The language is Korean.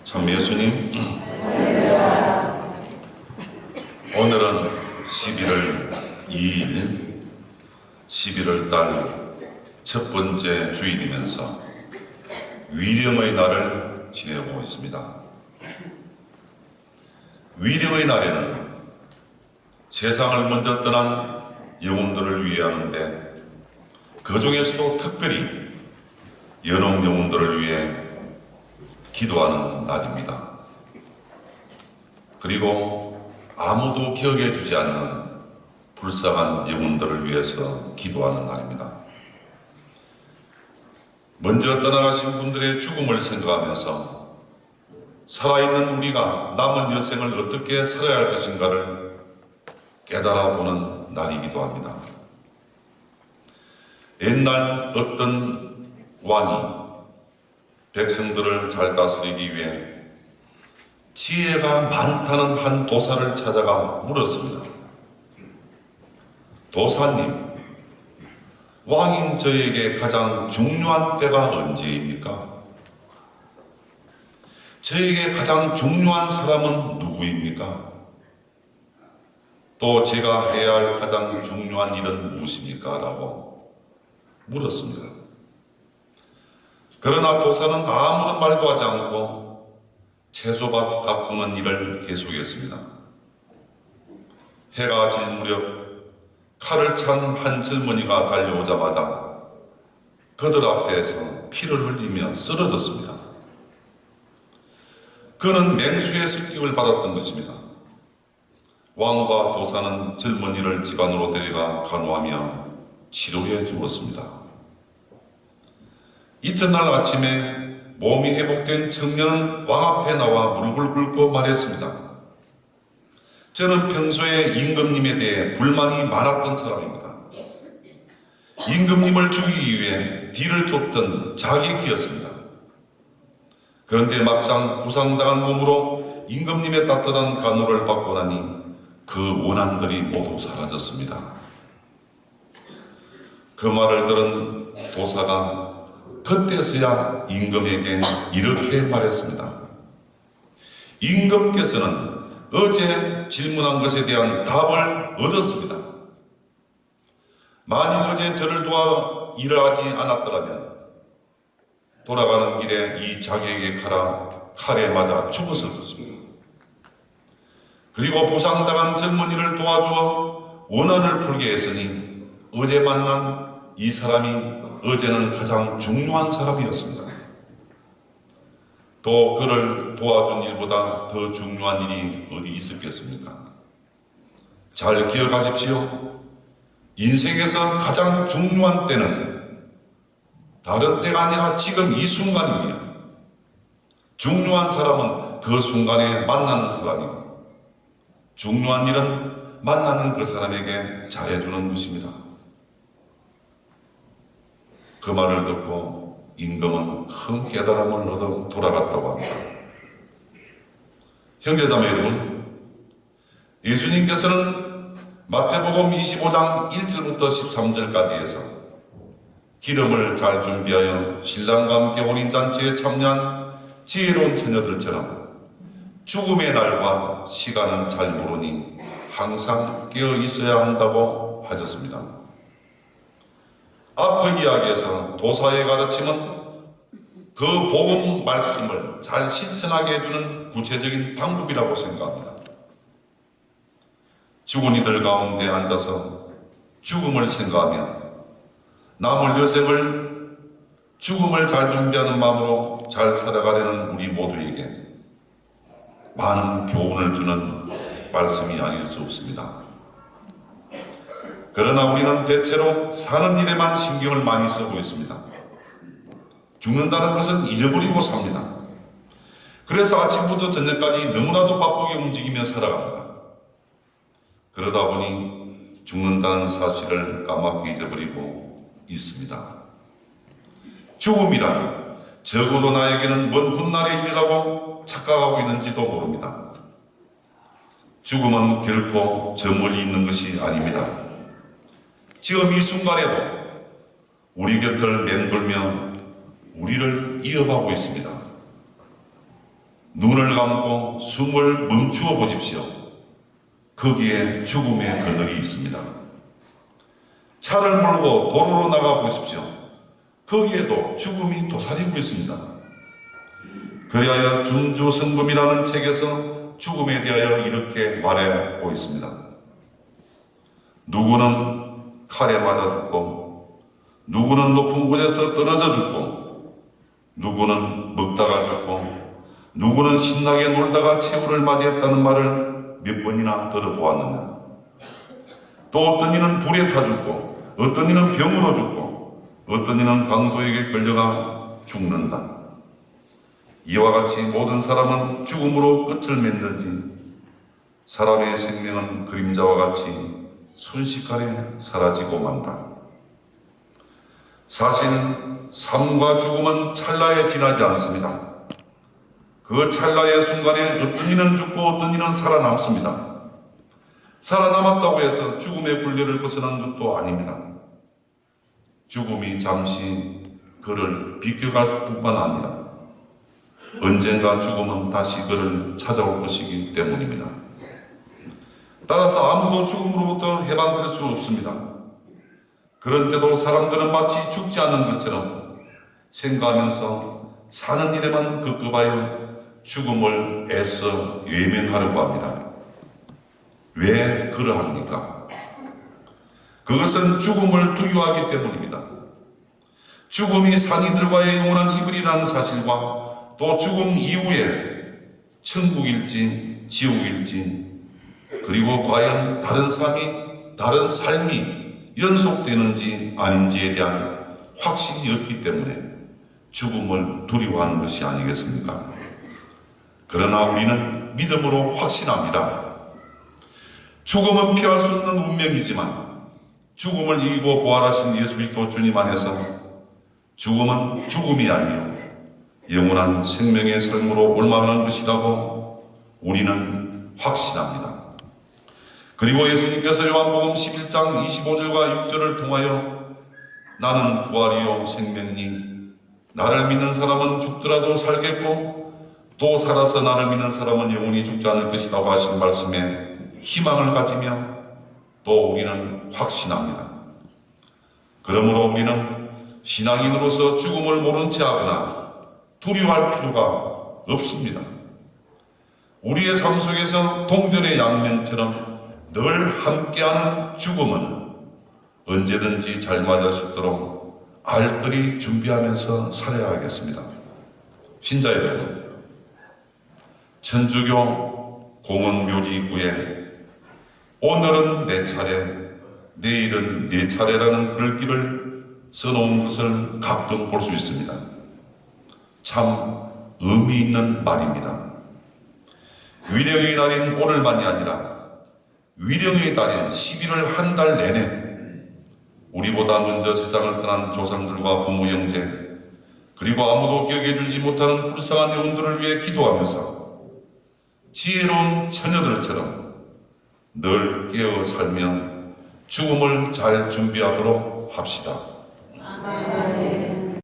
참 예수님, 오늘은 11월 2일 11월 달 첫 번째 주일이면서 위령의 날을 지내고 있습니다. 위령의 날에는 세상을 먼저 떠난 영혼들을 위해 하는데, 그 중에서도 특별히 연옥 영혼들을 위해 기도하는 날입니다. 그리고 아무도 기억해 주지 않는 불쌍한 영혼들을 위해서 기도하는 날입니다. 먼저 떠나가신 분들의 죽음을 생각하면서 살아있는 우리가 남은 여생을 어떻게 살아야 할 것인가를 깨달아보는 날이기도 합니다. 옛날 어떤 왕이 백성들을 잘 다스리기 위해 지혜가 많다는 한 도사를 찾아가 물었습니다. 도사님, 왕인 저에게 가장 중요한 때가 언제입니까? 저에게 가장 중요한 사람은 누구입니까? 또 제가 해야 할 가장 중요한 일은 무엇입니까? 라고 물었습니다. 그러나 도사는 아무런 말도 하지 않고 채소밭 가꾸는 일을 계속했습니다. 해가 질 무렵 칼을 찬 한 젊은이가 달려오자마자 그들 앞에서 피를 흘리며 쓰러졌습니다. 그는 맹수의 습격을 받았던 것입니다. 왕과 도사는 젊은이를 집안으로 데려가 간호하며 치료해 주었습니다. 이튿날 아침에 몸이 회복된 청년은 왕 앞에 나와 무릎을 꿇고 말했습니다. 저는 평소에 임금님에 대해 불만이 많았던 사람입니다. 임금님을 죽이기 위해 뒤를 쫓던 자객이었습니다. 그런데 막상 부상당한 몸으로 임금님의 따뜻한 간호를 받고 나니 그 원한들이 모두 사라졌습니다. 그 말을 들은 도사가 그때서야 임금에게 이렇게 말했습니다. 임금께서는 어제 질문한 것에 대한 답을 얻었습니다. 만일 어제 저를 도와 일을 하지 않았더라면 돌아가는 길에 이 자객의 칼에 맞아 죽었을 것입니다. 그리고 부상당한 젊은이를 도와주어 원한을 풀게 했으니 어제 만난 이 사람이 어제는 가장 중요한 사람이었습니다. 또 그를 도와준 일보다 더 중요한 일이 어디 있었겠습니까? 잘 기억하십시오. 인생에서 가장 중요한 때는 다른 때가 아니라 지금 이 순간입니다. 중요한 사람은 그 순간에 만나는 사람이고, 중요한 일은 만나는 그 사람에게 잘해주는 것입니다. 그 말을 듣고 임금은 큰 깨달음을 얻어 돌아갔다고 합니다. 형제자매 여러분, 예수님께서는 마태복음 25장 1절부터 13절까지 해서 기름을 잘 준비하여 신랑과 함께 혼인잔치에 참여한 지혜로운 처녀들처럼 죽음의 날과 시간은 잘 모르니 항상 깨어 있어야 한다고 하셨습니다. 앞의 이야기에서 도사의 가르침은 그 복음 말씀을 잘 실천하게 해주는 구체적인 방법이라고 생각합니다. 죽은 이들 가운데 앉아서 죽음을 생각하며 남을 여생을 죽음을 잘 준비하는 마음으로 잘 살아가려는 우리 모두에게 많은 교훈을 주는 말씀이 아닐 수 없습니다. 그러나 우리는 대체로 사는 일에만 신경을 많이 쓰고 있습니다. 죽는다는 것은 잊어버리고 삽니다. 그래서 아침부터 저녁까지 너무나도 바쁘게 움직이며 살아갑니다. 그러다 보니 죽는다는 사실을 까맣게 잊어버리고 있습니다. 죽음이란 적어도 나에게는 먼 훗날의 일이라고 착각하고 있는지도 모릅니다. 죽음은 결코 저 멀리 있는 것이 아닙니다. 지금 이 순간에도 우리 곁을 맴돌며 우리를 이어가고 있습니다. 눈을 감고 숨을 멈추어 보십시오. 거기에 죽음의 그늘이 있습니다. 차를 몰고 도로로 나가 보십시오. 거기에도 죽음이 도사리고 있습니다. 그리하여 준주성금이라는 책에서 죽음에 대하여 이렇게 말하고 있습니다. 누구는 칼에 맞아 죽고, 누구는 높은 곳에서 떨어져 죽고, 누구는 먹다가 죽고, 누구는 신나게 놀다가 최후를 맞이했다는 말을 몇 번이나 들어보았느냐. 또 어떤 이는 불에 타 죽고, 어떤 이는 병으로 죽고, 어떤 이는 강도에게 끌려가 죽는다. 이와 같이 모든 사람은 죽음으로 끝을 맺는지 사람의 생명은 그림자와 같이 순식간에 사라지고 만다. 사실 삶과 죽음은 찰나에 지나지 않습니다. 그 찰나의 순간에 어떤 이는 죽고 어떤 이는 살아남습니다. 살아남았다고 해서 죽음의 굴레를 벗어난 것도 아닙니다. 죽음이 잠시 그를 비껴갈 뿐만 아니라 언젠가 죽음은 다시 그를 찾아올 것이기 때문입니다. 따라서 아무도 죽음으로부터 해방될 수 없습니다. 그런데도 사람들은 마치 죽지 않는 것처럼 생각하면서 사는 일에만 급급하여 죽음을 애써 외면하려고 합니다. 왜 그러합니까? 그것은 죽음을 두려워하기 때문입니다. 죽음이 상이들과의 영원한 이별이라는 사실과 또 죽음 이후에 천국일지 지옥일지 그리고 과연 다른 삶이 연속되는지 아닌지에 대한 확신이 없기 때문에 죽음을 두려워하는 것이 아니겠습니까? 그러나 우리는 믿음으로 확신합니다. 죽음은 피할 수 없는 운명이지만 죽음을 이기고 부활하신 예수 그리스도 주님 안에서 죽음은 죽음이 아니요 영원한 생명의 삶으로 올라가는 것이라고 우리는 확신합니다. 그리고 예수님께서 요한복음 11장 25절과 6절을 통하여 나는 부활이요 생명이니 나를 믿는 사람은 죽더라도 살겠고 또 살아서 나를 믿는 사람은 영원히 죽지 않을 것이라고 하신 말씀에 희망을 가지며 또 우리는 확신합니다. 그러므로 우리는 신앙인으로서 죽음을 모른 채 하거나 두려워할 필요가 없습니다. 우리의 삶 속에서 동전의 양면처럼 늘 함께하는 죽음은 언제든지 잘 맞아 싶도록 알뜰히 준비하면서 살아야 하겠습니다. 신자 여러분, 천주교 공원묘지 입구에 오늘은 내 차례, 내일은 네 차례라는 글귀를 써놓은 것을 가끔 볼 수 있습니다. 참 의미 있는 말입니다. 위령의 날인 오늘만이 아니라 위령의 달인 11월 한 달 내내 우리보다 먼저 세상을 떠난 조상들과 부모 형제 그리고 아무도 기억해주지 못하는 불쌍한 영혼들을 위해 기도하면서 지혜로운 처녀들처럼 늘 깨어 살며 죽음을 잘 준비하도록 합시다. 아멘.